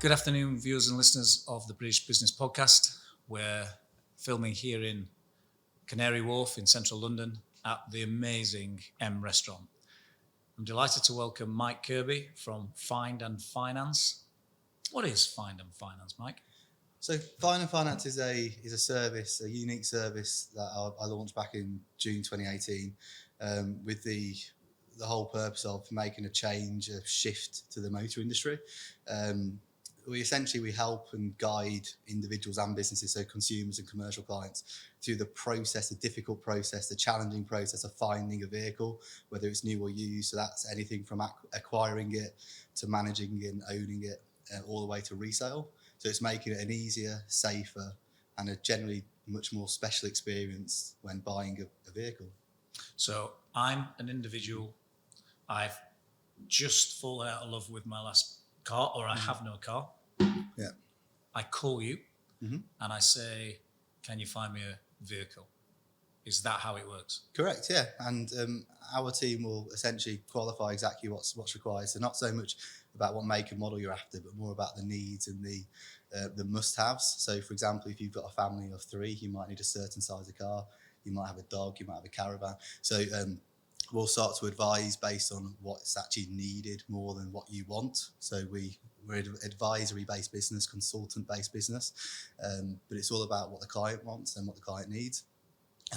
Good afternoon, viewers and listeners of the British Business Podcast. We're filming here in Canary Wharf in central London at the amazing M Restaurant. I'm delighted to welcome Mike Kirby from Find and Finance. What is Find and Finance, Mike? So Find and Finance is a service, a unique service that I launched back in June 2018 with the whole purpose of making a change, a shift to the motor industry. We help and guide individuals and businesses, so consumers and commercial clients, through the process, the difficult process, the challenging process of finding a vehicle, whether it's new or used. So that's anything from acquiring it to managing and owning it, all the way to resale. So it's making it an easier, safer, and a generally much more special experience when buying a vehicle. So I'm an individual. I've just fallen out of love with my last car, or I have no car. Yeah. I call you and I say, can you find me a vehicle? Is that how it works? Correct, yeah. And our team will essentially qualify exactly what's required. So not so much about what make and model you're after, but more about the needs and the must-haves. So, for example, if you've got a family of 3, you might need a certain size of car. You might have a dog. You might have a caravan. So we'll start to advise based on what's actually needed more than what you want. So we're an advisory-based business, consultant-based business, but it's all about what the client wants and what the client needs.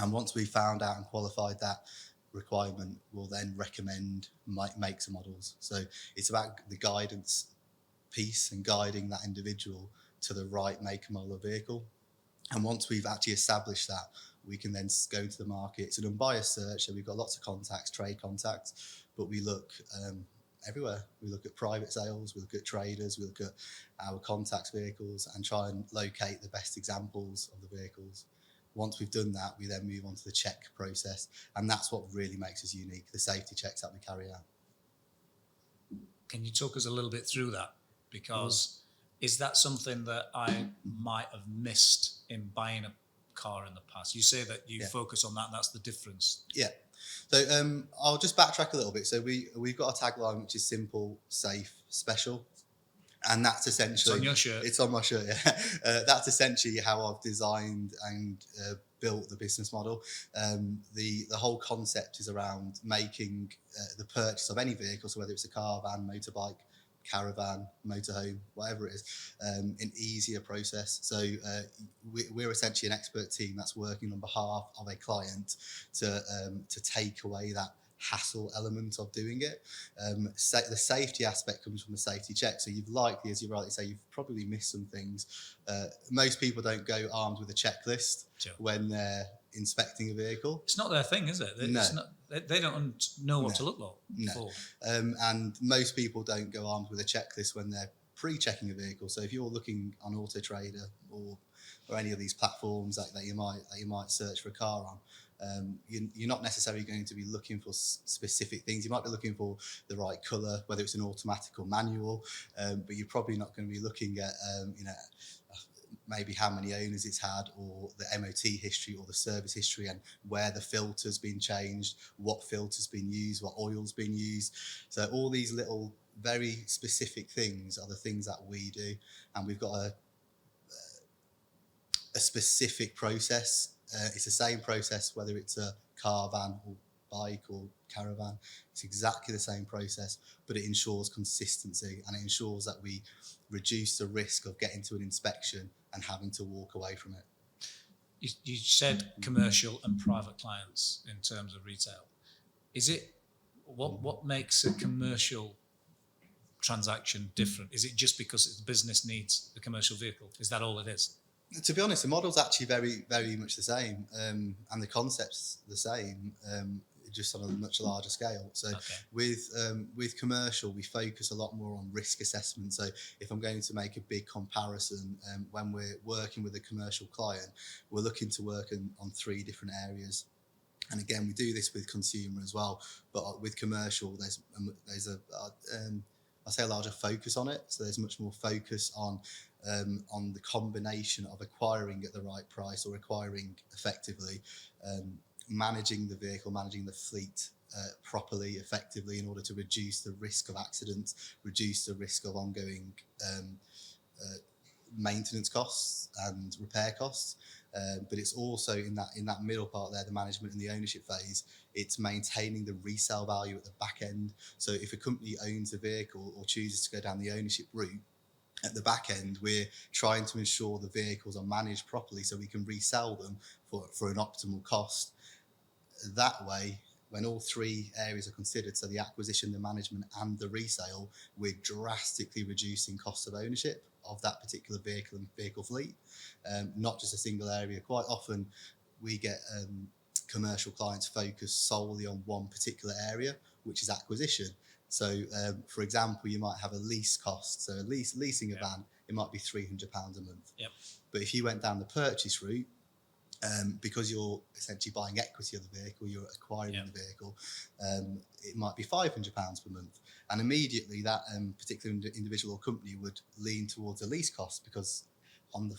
And once we've found out and qualified that requirement, we'll then recommend makes and models. So it's about the guidance piece and guiding that individual to the right make and model of vehicle. And once we've actually established that, we can then go to the market. It's an unbiased search, so we've got lots of contacts, trade contacts, but we look everywhere. We look at private sales, we look at traders, we look at our contacts vehicles and try and locate the best examples of the vehicles. Once we've done that, we then move on to the check process, and that's what really makes us unique, the safety checks that we carry out. Can you talk us a little bit through that? Because is that something that I might have missed in buying a car in the past? You say that you focus on that, and that's the difference. Yeah. So I'll just backtrack a little bit. So we've got a tagline which is simple, safe, special. And that's essentially... It's on your shirt. It's on my shirt, yeah. That's essentially how I've designed and built the business model. The whole concept is around making the purchase of any vehicle, so whether it's a car, van, motorbike, caravan, motorhome, whatever it is, an easier process. So we're essentially an expert team that's working on behalf of a client to take away that hassle element of doing it. The safety aspect comes from the safety check. So you've likely, as you rightly say, you've probably missed some things. Most people don't go armed with a checklist when they're inspecting a vehicle. It's not their thing, is it? No. They don't know what to look for. And most people don't go armed with a checklist when they're pre-checking a vehicle. So if you're looking on Auto Trader or any of these platforms that you might search for a car on, you're not necessarily going to be looking for specific things. You might be looking for the right colour, whether it's an automatic or manual, but you're probably not going to be looking at maybe how many owners it's had, or the MOT history or the service history, and where the filter's been changed, what filter's been used, what oil's been used. So all these little very specific things are the things that we do, and we've got a specific process. It's the same process whether it's a car, van or bike or caravan. It's exactly the same process, but it ensures consistency, and it ensures that we reduce the risk of getting to an inspection and having to walk away from it. You said commercial and private clients in terms of retail. Is it what makes a commercial transaction different? Is it just because the business needs a commercial vehicle? Is that all it is? To be honest, the model's actually very, very much the same, and the concept's the same, just on a much larger scale. So with commercial, we focus a lot more on risk assessment. So if I'm going to make a big comparison, when we're working with a commercial client, we're looking to work on 3 different areas. And again, we do this with consumer as well, but with commercial, there's a larger focus on it. So there's much more focus on the combination of acquiring at the right price, or acquiring effectively, managing the vehicle, managing the fleet properly, effectively, in order to reduce the risk of accidents, reduce the risk of ongoing maintenance costs and repair costs. But it's also in that middle part there, the management and the ownership phase, it's maintaining the resale value at the back end. So if a company owns a vehicle or chooses to go down the ownership route, at the back end, we're trying to ensure the vehicles are managed properly so we can resell them for an optimal cost. That way, when all three areas are considered, so the acquisition, the management, and the resale, we're drastically reducing costs of ownership of that particular vehicle and vehicle fleet, not just a single area. Quite often, we get commercial clients focused solely on one particular area, which is acquisition. So, for example, you might have a lease cost. So, leasing a van, it might be £300 a month. Yep. But if you went down the purchase route, because you're essentially buying equity of the vehicle, you're acquiring the vehicle, it might be £500 per month. And immediately that particular individual or company would lean towards a lease cost, because on the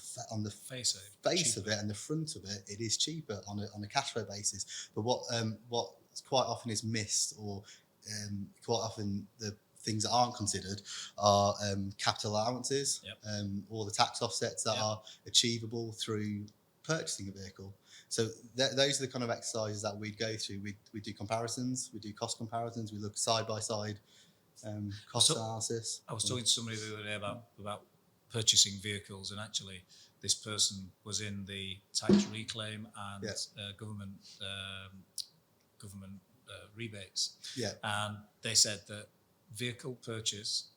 face of it and the front of it, it is cheaper on a cash flow basis. But what quite often is missed, or quite often the things that aren't considered, are capital allowances, or the tax offsets that are achievable through purchasing a vehicle. So those are the kind of exercises that we'd go through. We do comparisons, we do cost comparisons, we look side by side cost analysis. I was talking to somebody the other day about purchasing vehicles, and actually this person was in the tax reclaim and government rebates. Yeah. And they said that vehicle purchase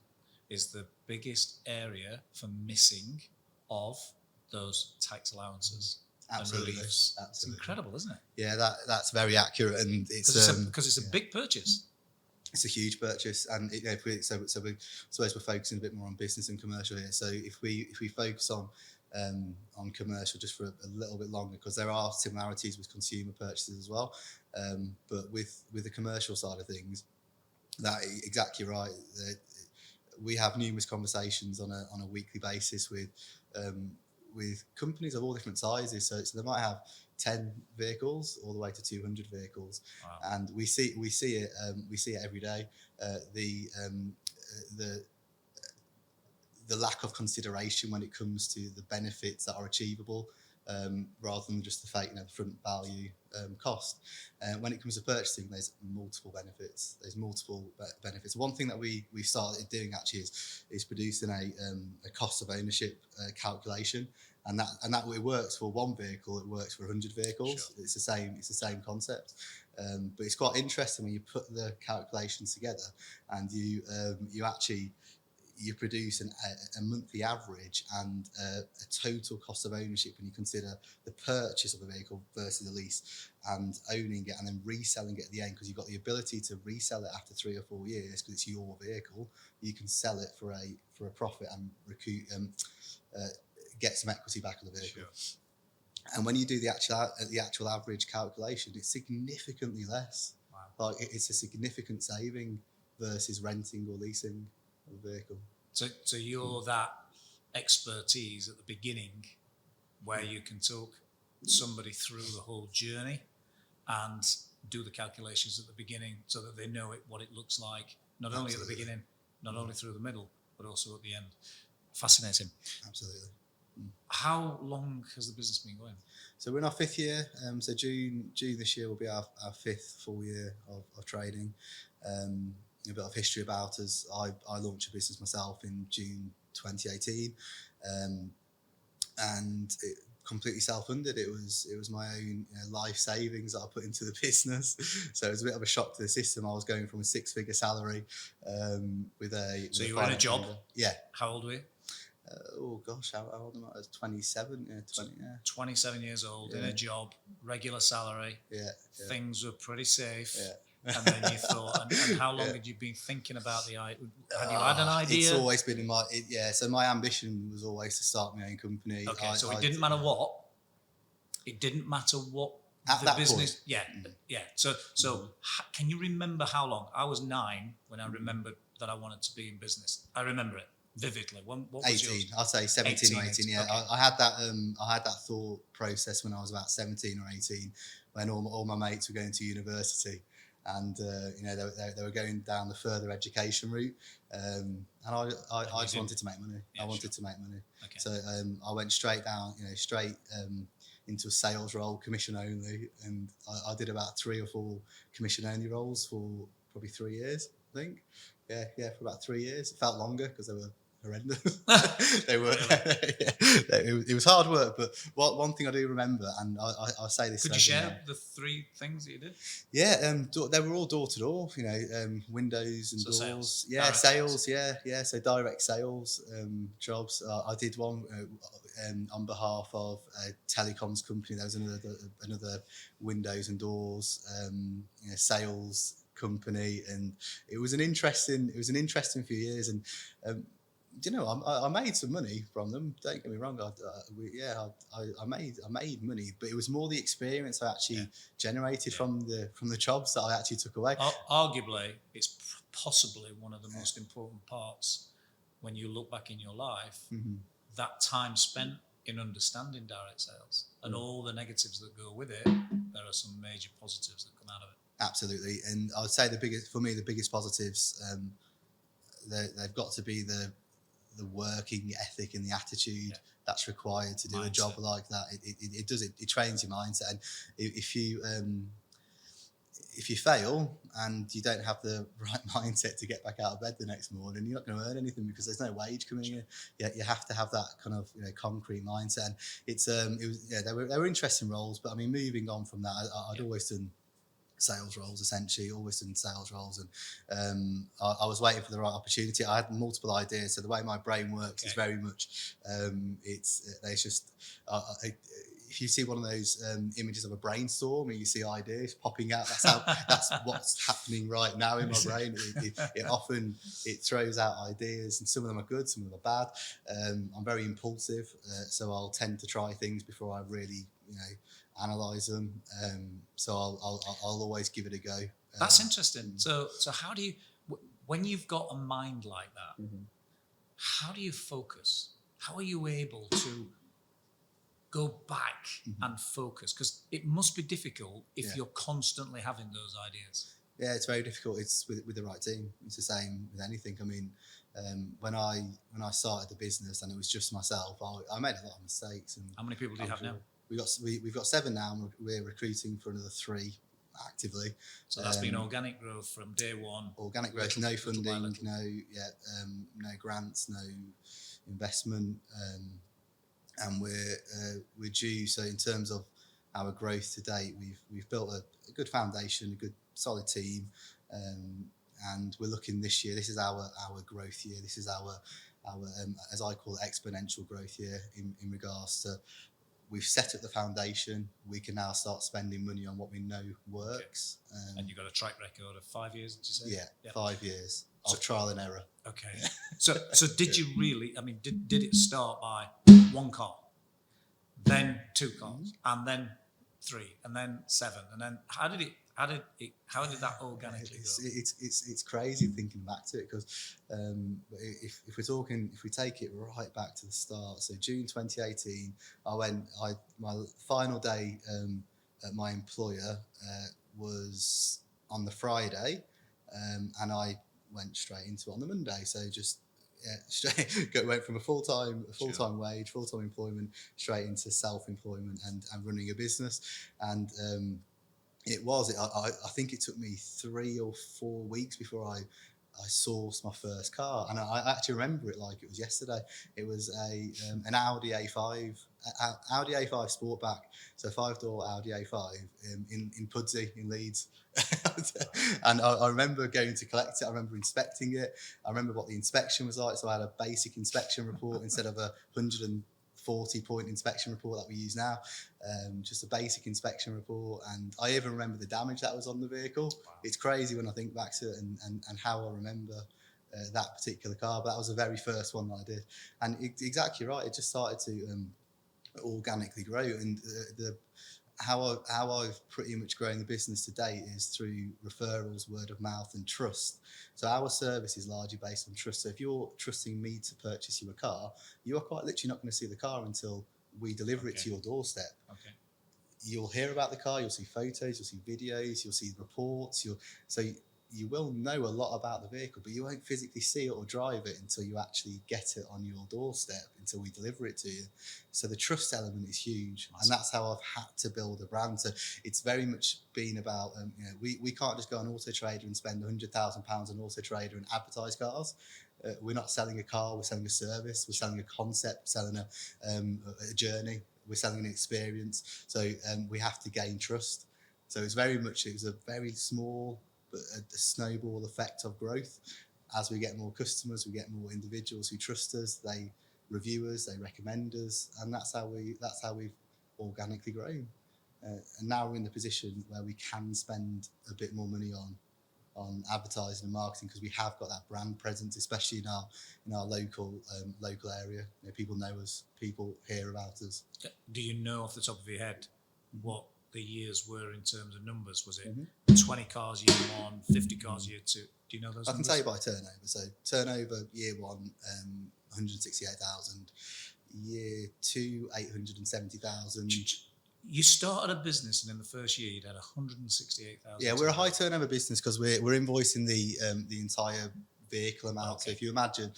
is the biggest area for missing of those tax allowances. Absolutely. And reliefs. It's incredible, isn't it? Yeah, that's very accurate, and it's because it's a big purchase. It's a huge purchase, and we're focusing a bit more on business and commercial here. So if we focus on commercial just for a little bit longer, because there are similarities with consumer purchases as well, but with the commercial side of things, that exactly right. We have numerous conversations on a weekly basis with companies of all different sizes. So they might have 10 vehicles all the way to 200 vehicles. Wow. And we see it every day. The lack of consideration when it comes to the benefits that are achievable, rather than just the front value cost. When it comes to purchasing, there's multiple benefits. One thing that we started doing actually is producing a cost of ownership calculation, and that it works for one vehicle, it works for 100 vehicles. Sure. It's the same concept, but it's quite interesting when you put the calculations together and you produce a monthly average and a total cost of ownership when you consider the purchase of the vehicle versus the lease, and owning it and then reselling it at the end, because you've got the ability to resell it after 3 or 4 years because it's your vehicle. You can sell it for a profit and get some equity back on the vehicle. Sure. And when you do the actual average calculation, it's significantly less. Wow. Like it's a significant saving versus renting or leasing a vehicle. So you're that expertise at the beginning where you can talk somebody through the whole journey and do the calculations at the beginning so that they know what it looks like, not only at the beginning, not only through the middle, but also at the end. Fascinating. Absolutely. How long has the business been going? So we're in our 5th year. So June this year will be our 5th full year of trading. A bit of history about us. I launched a business myself in June 2018, and it completely self-funded. It was my own life savings that I put into the business. So it was a bit of a shock to the system. I was going from a 6-figure salary with a. So you were in a job? Yeah. How old were you? Oh gosh, how old am I? I was 27. Yeah, 20. Yeah. 27 years old, in a job, regular salary. Yeah. Things were pretty safe. Yeah. And then you thought, and how long had you been thinking about the idea? Had you had an idea? It's always been in my, so my ambition was always to start my own company. Okay, so it didn't matter what? It didn't matter what at the that business... point. Yeah. So can you remember how long? I was 9 when I remembered that I wanted to be in business. I remember it vividly. What was 18, yours? I'd say 17 or 18, yeah. Okay. I had that thought process when I was about 17 or 18, when all my mates were going to university. and they were going down the further education route, and I just wanted to make money. Yeah, I wanted sure. to make money, Okay. so I went straight down, straight into a sales role, commission only, and I did about 3 or 4 commission only roles for probably 3 years, I think. Yeah, for about 3 years. It felt longer because they were horrendous. They were. It was hard work, but one thing I do remember, and I say this. Could you share the 3 things that you did? Yeah, they were all door to door. Windows and So doors. sales. Yeah, Direct sales. Yeah. So direct sales jobs. I did one on behalf of a telecoms company. There was another windows and doors sales company, and it was an interesting few years. And I made some money from them. Don't get me wrong. I made money, but it was more the experience I actually generated from the jobs that I actually took away. Arguably, it's possibly one of the most important parts when you look back in your life. Mm-hmm. That time spent in understanding direct sales and all the negatives that go with it. There are some major positives that come out of it. Absolutely, and I'd say the biggest positives, they've got to be the working ethic and the attitude that's required to do a job like that. It trains your mindset, and if you fail and you don't have the right mindset to get back out of bed the next morning, you're not going to earn anything because there's no wage coming in. You have to have that kind of concrete mindset. And they were interesting roles, but I mean, moving on from that, I'd always done sales roles, essentially, always done sales roles, and I was waiting for the right opportunity. I had multiple ideas, so the way my brain works is very much if you see one of those images of a brainstorm and you see ideas popping out, that's what's happening right now in my brain. It often throws out ideas, and some of them are good, some of them are bad. I'm very impulsive, so I'll tend to try things before I really analyze them. So I'll always give it a go. That's interesting. So how do you, when you've got a mind like that, how do you focus? How are you able to go back and focus? Because it must be difficult if you're constantly having those ideas. Yeah, it's very difficult. It's with the right team. It's the same with anything. I mean, when I started the business and it was just myself, I made a lot of mistakes. And how many people do you have now? We've got 7 now, and we're recruiting for another 3 actively. So that's been organic growth from day one. Organic growth, no funding, no grants, no investment, and we're due. So in terms of our growth to date, we've built a good foundation, a good solid team, and we're looking this year. This is our growth year. This is our as I call it, exponential growth year in regards to. We've set up the foundation. We can now start spending money on what we know works. And you've got a track record of 5 years, did you say? Yeah, 5 years of trial and error. Okay. So did you really? I mean, did it start by 1 car, then 2 cars, and then 3, and then 7, and then how did that organically go? It's crazy thinking back to it, because if we take it right back to the start, so June 2018, my final day at my employer was on the Friday, and I went straight into it on the Monday. So just went from a full-time wage, full-time employment, straight into self-employment and running a business. And I think it took me 3 or 4 weeks before I sourced my first car, and I actually remember it like it was yesterday. It was an Audi A5 Sportback, so 5-door Audi A5 in Pudsey in Leeds. And I remember going to collect it. I remember inspecting it. I remember what the inspection was like. So I had a basic inspection report instead of a 140-point inspection report that we use now. Just a basic inspection report, and I even remember the damage that was on the vehicle. Wow. It's crazy when I think back to it and how I remember that particular car. But that was the very first one that I did, and exactly right. It just started to organically grow, and how I've pretty much grown the business to date is through referrals, word of mouth, and trust. So our service is largely based on trust. So if you're trusting me to purchase you a car, you are quite literally not going to see the car until we deliver it to your doorstep. Okay. you'll hear about the car, you'll see photos, you'll see videos, you'll see reports, you will know a lot about the vehicle, but you won't physically see it or drive it until you actually get it on your doorstep, until we deliver it to you. So the trust element is huge, and that's how I've had to build a brand. So it's very much been about, we can't just go on Auto Trader and spend £100,000 on Auto Trader and advertise cars. We're not selling a car, we're selling a service, we're selling a concept, selling a journey, we're selling an experience. So we have to gain trust. So it was a very small, but a snowball effect of growth. As we get more customers, we get more individuals who trust us, they review us, they recommend us, and that's how we've organically grown. And now we're in the position where we can spend a bit more money on advertising and marketing, because we have got that brand presence, especially in our local area. People know us, people hear about us. Do you know off the top of your head what the years were in terms of numbers? Was it 20 cars year one, 50 cars year two? Do you know those numbers? I can tell you by turnover. So turnover year one, 168,000. Year two, 870,000. You started a business, and in the first year you'd had 168,000. Yeah, we're a high turnover business because we're invoicing the entire vehicle amount. Okay. So if you imagine,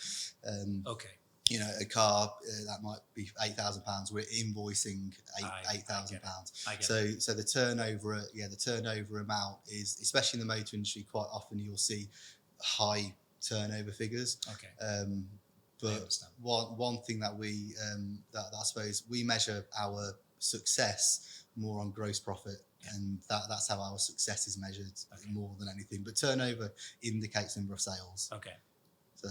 a car that might be £8,000, we're invoicing £8,000. So the turnover amount is, especially in the motor industry, quite often you'll see high turnover figures. Okay. But one thing that that I suppose we measure our success more on gross profit, and that's how our success is measured more than anything. But turnover indicates number of sales. Okay. So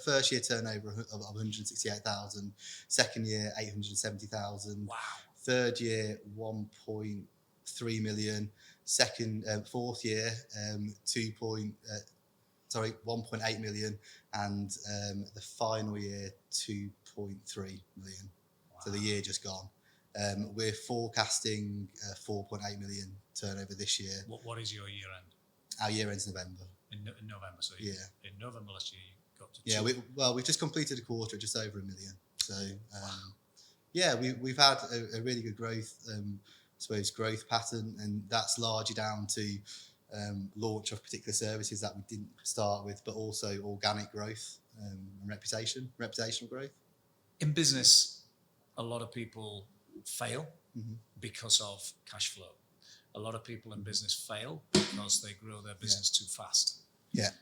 first year turnover of 168,000, second year 870,000. Wow. Third year 1.3 million. Fourth year 1.8 million, and the final year 2.3 million. Wow. So the year just gone. We're forecasting 4.8 million turnover this year. What is your year end? Our year ends November. In November, so in November last year you got to we've just completed a quarter at just over 1 million. So we've had a really good growth, growth pattern, and that's largely down to launch of particular services that we didn't start with, but also organic growth and reputational growth. In business, a lot of people fail because of cash flow. A lot of people in business fail because they grow their business too fast. Yeah.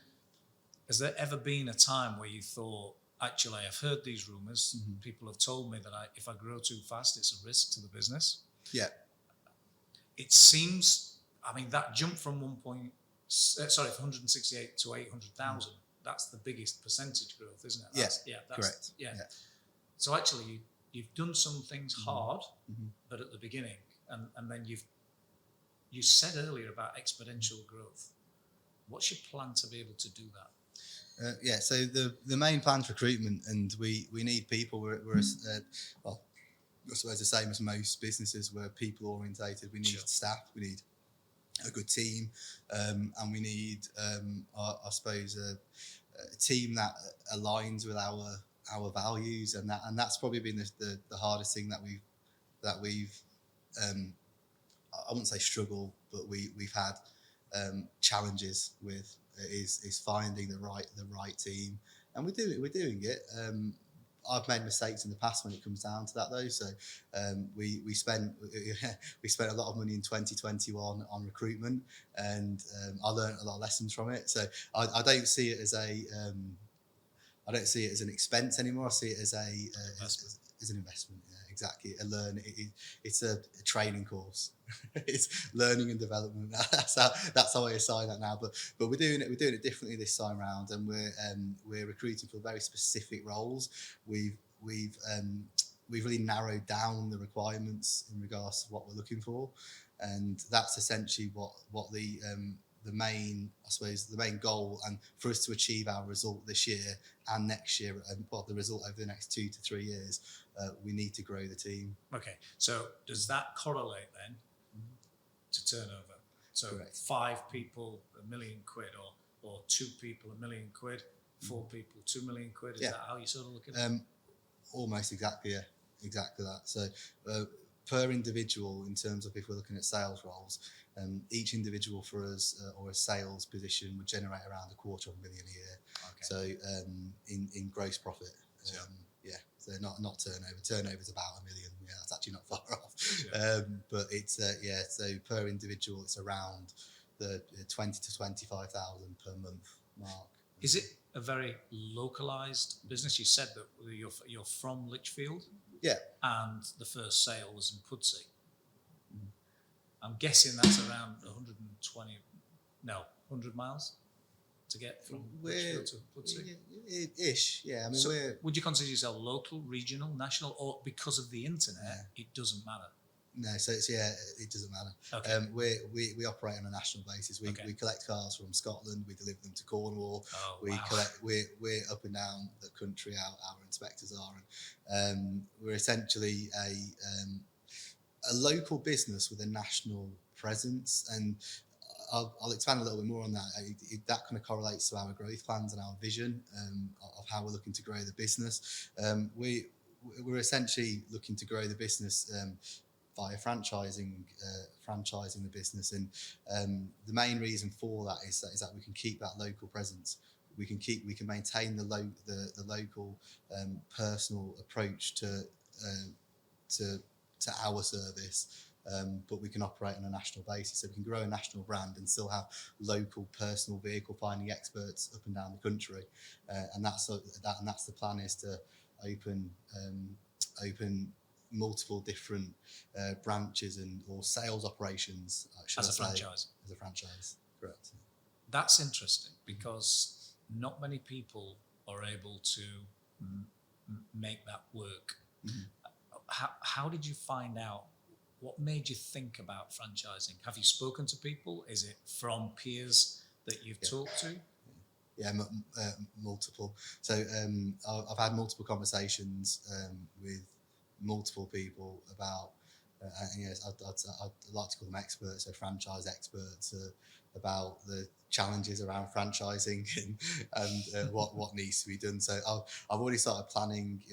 Has there ever been a time where you thought, actually, I've heard these rumours, people have told me that if I grow too fast, it's a risk to the business? Yeah. It seems, that jump from 168 to 800,000, that's the biggest percentage growth, isn't it? That's correct. Yeah. So actually, you've done some things hard, but at the beginning, and then you said earlier about exponential growth. What's your plan to be able to do that? So the main plan's recruitment, and we need people. We're I suppose the same as most businesses. We're people orientated. We need staff. We need a good team, and we need a team that aligns with our values, and that's probably been the hardest thing that we've I wouldn't say struggle, but we've had challenges with is finding the right team, and we're doing it. I've made mistakes in the past when it comes down to that, though. So we spent a lot of money in 2021 on recruitment, and I learned a lot of lessons from it. So I don't see it as an expense anymore. I see it as an investment. Yeah, exactly. It's a training course. It's learning and development. That's how I assign that now. But we're doing it differently this time around, and we're recruiting for very specific roles. We've really narrowed down the requirements in regards to what we're looking for, and that's essentially what the main goal, and for us to achieve our result this year and next year, and the result over the next 2 to 3 years, we need to grow the team. Okay, so does that correlate then to turnover? So Correct. 5 people, £1 million, or 2 people, £1 million, 4 people, £2 million. Is that how you sort of look at it? Almost exactly, yeah, exactly that. So per individual, in terms of if we're looking at sales roles, each individual for us or a sales position would generate around $250,000 a year. Okay. So in gross profit. Sure. So not turnover. Turnover's about $1 million. Yeah, that's actually not far off. Sure. But it's so per individual, it's around the 20 to 25,000 per month mark. Is it a very localized business? You said that you're from Lichfield. Yeah. And the first sale was in Pudsey. I'm guessing that's around 100 miles to get from Lichfield to Pudsey. Ish, yeah. I mean, So would you consider yourself local, regional, national, or because of the internet, it doesn't matter? No, so it doesn't matter. Okay. We operate on a national basis. We collect cars from Scotland. We deliver them to Cornwall. Oh, we wow. collect. We're up and down the country. Our inspectors are, and we're essentially a local business with a national presence. And I'll expand a little bit more on that. That kind of correlates to our growth plans and our vision of how we're looking to grow the business. We're essentially looking to grow the business via franchising the business, and the main reason for that is that we can keep that local presence. We can maintain the local personal approach to our service. But we can operate on a national basis, so we can grow a national brand and still have local personal vehicle finding experts up and down the country, and that's the plan, is to open multiple different branches or sales operations. As a franchise, correct. That's interesting, because not many people are able to make that work. Mm-hmm. How did you find out? What made you think about franchising? Have you spoken to people? Is it from peers that you've talked to? Yeah, multiple. So I've had multiple conversations with multiple people about, I'd like to call them experts, so franchise experts, about the challenges around franchising and what needs to be done. So I've already started planning,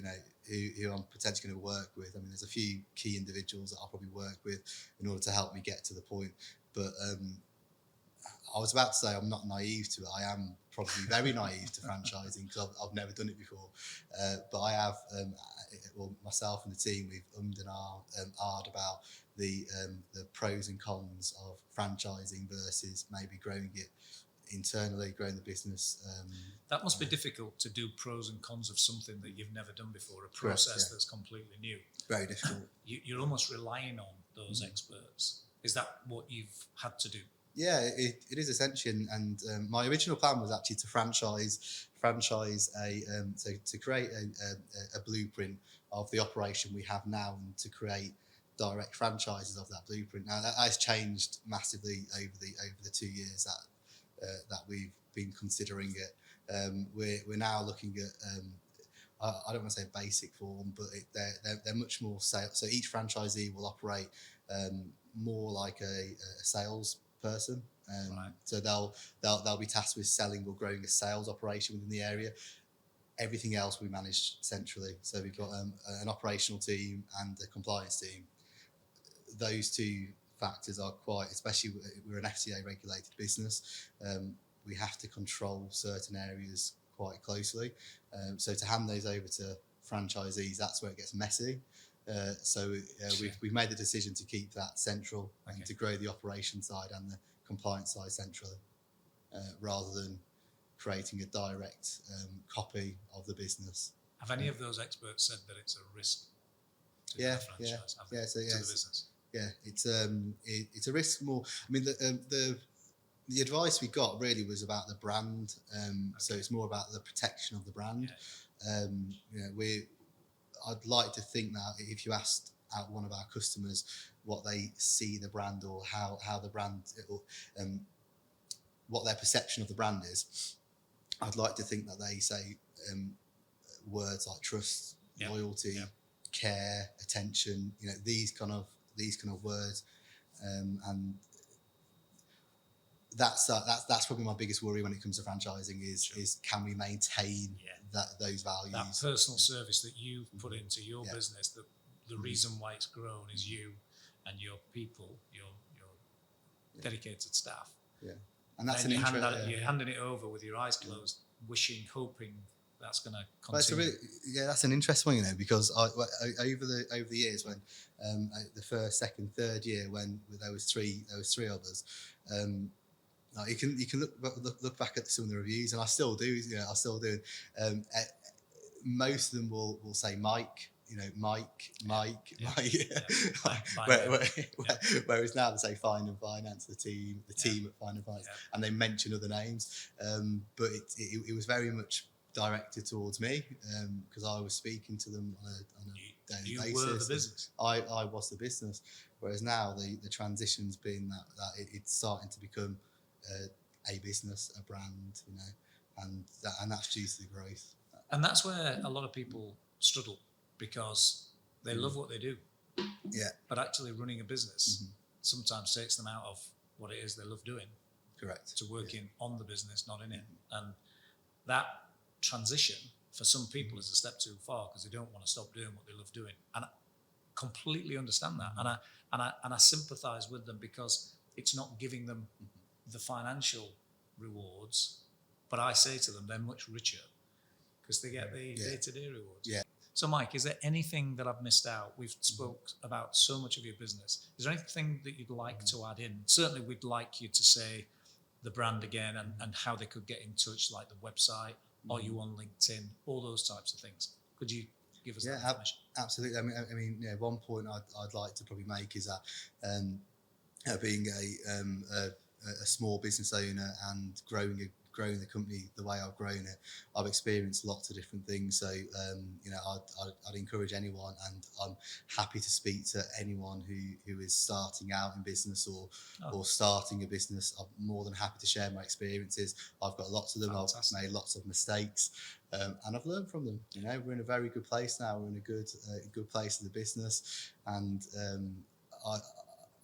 who I'm potentially going to work with. I mean, there's a few key individuals that I'll probably work with in order to help me get to the point. But I was about to say I'm not naive to it. I am probably very naive to franchising, because I've never done it before. But I have, myself and the team, we've and ahed about the pros and cons of franchising versus maybe growing it internally, growing the business. That must be difficult, to do pros and cons of something that you've never done before, a process that's completely new. Very difficult. You're almost relying on those experts. Is that what you've had to do? Yeah, it is essentially, and my original plan was actually to franchise to create a blueprint of the operation we have now, and to create direct franchises of that blueprint. Now that has changed massively over the 2 years that we've been considering it. We're now looking at I don't want to say basic form, but they're much more sales. So each franchisee will operate more like a sales person. Right. So they'll be tasked with selling or growing a sales operation within the area. Everything else we manage centrally. So we've got an operational team and a compliance team. Those two factors are quite, especially we're an FCA regulated business. We have to control certain areas quite closely. So to hand those over to franchisees, that's where it gets messy. We've made the decision to keep that central, and to grow the operation side and the compliance side centrally, rather than creating a direct copy of the business. Have any of those experts said that it's a risk to the franchise? To the business? Yeah, it's a risk more. I mean, the advice we got really was about the brand. So it's more about the protection of the brand. Yeah. I'd like to think that if you asked out one of our customers what they see the brand, or how the brand, what their perception of the brand is, I'd like to think that they say words like trust, loyalty, care, attention. These kind of words, and that's probably my biggest worry when it comes to franchising is can we maintain those values, that personal service that you've put into your business, that the reason why it's grown is you and your people, your dedicated staff. Yeah, and that's and an interest. you're handing it over with your eyes closed, wishing, hoping that's going to Well, continue. that's an interesting one, because over the years, when the first, second, third year, when there was three of us, you can look back at some of the reviews, and I still do. Most of them will say Mike. Mike. Whereas now they say Find and Finance, the team at Find and Finance, and they mention other names. But it was very much directed towards me, because I was speaking to them on a daily basis. You were the business. I was the business. Whereas now the transition's been that it's starting to become a business, a brand, and that's due to the growth. And that's where a lot of people struggle, because they love what they do. Yeah. But actually running a business sometimes takes them out of what it is they love doing. Correct. To working on the business, not in it. And that transition for some people is a step too far, because they don't want to stop doing what they love doing. And I completely understand that. And I sympathise with them, because it's not giving them the financial rewards. But I say to them, they're much richer, because they get the day-to-day rewards. Yeah. So, Mike, is there anything that I've missed out? We've spoke about so much of your business. Is there anything that you'd like to add in? Certainly, we'd like you to say the brand again, and how they could get in touch, like the website, are you on LinkedIn, all those types of things. Could you give us that information? Absolutely. I mean, one point I'd like to probably make is that being a small business owner and growing the company the way I've grown it, I've experienced lots of different things. So I'd encourage anyone, and I'm happy to speak to anyone who is starting out in business or starting a business. I'm more than happy to share my experiences. I've got lots of them. Fantastic. I've made lots of mistakes, and I've learned from them. We're in a very good place now. We're in a good place in the business, and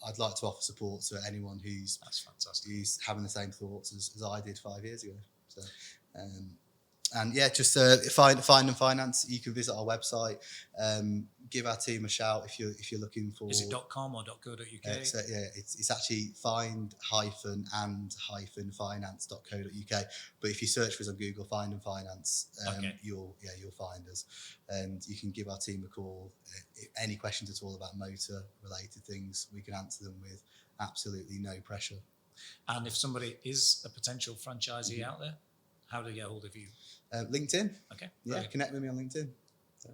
I'd like to offer support to anyone who's having the same thoughts as I did 5 years ago. So, and yeah, just Find and Finance. You can visit our website. Give our team a shout if you're looking for. Is it .com or .co.uk? It's actually find-finance.co.uk. But if you search for us on Google, Find and Finance, you'll find us, and you can give our team a call. Any questions at all about motor related things, we can answer them with absolutely no pressure. And if somebody is a potential franchisee out there, how do they get hold of you? LinkedIn. Okay. Yeah, brilliant. Connect with me on LinkedIn. So.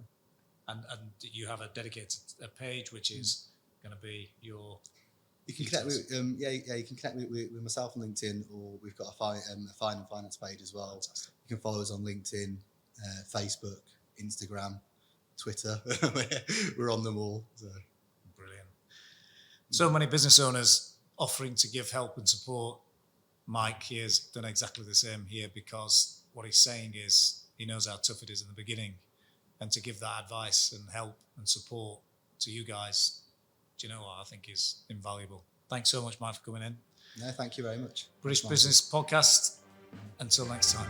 And you have a dedicated page, which is going to be your. You can connect with you can connect with myself on LinkedIn, or we've got a Find and Finance page as well. Fantastic. You can follow us on LinkedIn, Facebook, Instagram, Twitter. We're on them all. So. Brilliant. So many business owners offering to give help and support. Mike here has done exactly the same here, because what he's saying is he knows how tough it is in the beginning, and to give that advice and help and support to you guys, do you know what, I think is invaluable. Thanks so much, Mike, for coming in. No, thank you very much. British Business Podcast. Until next time.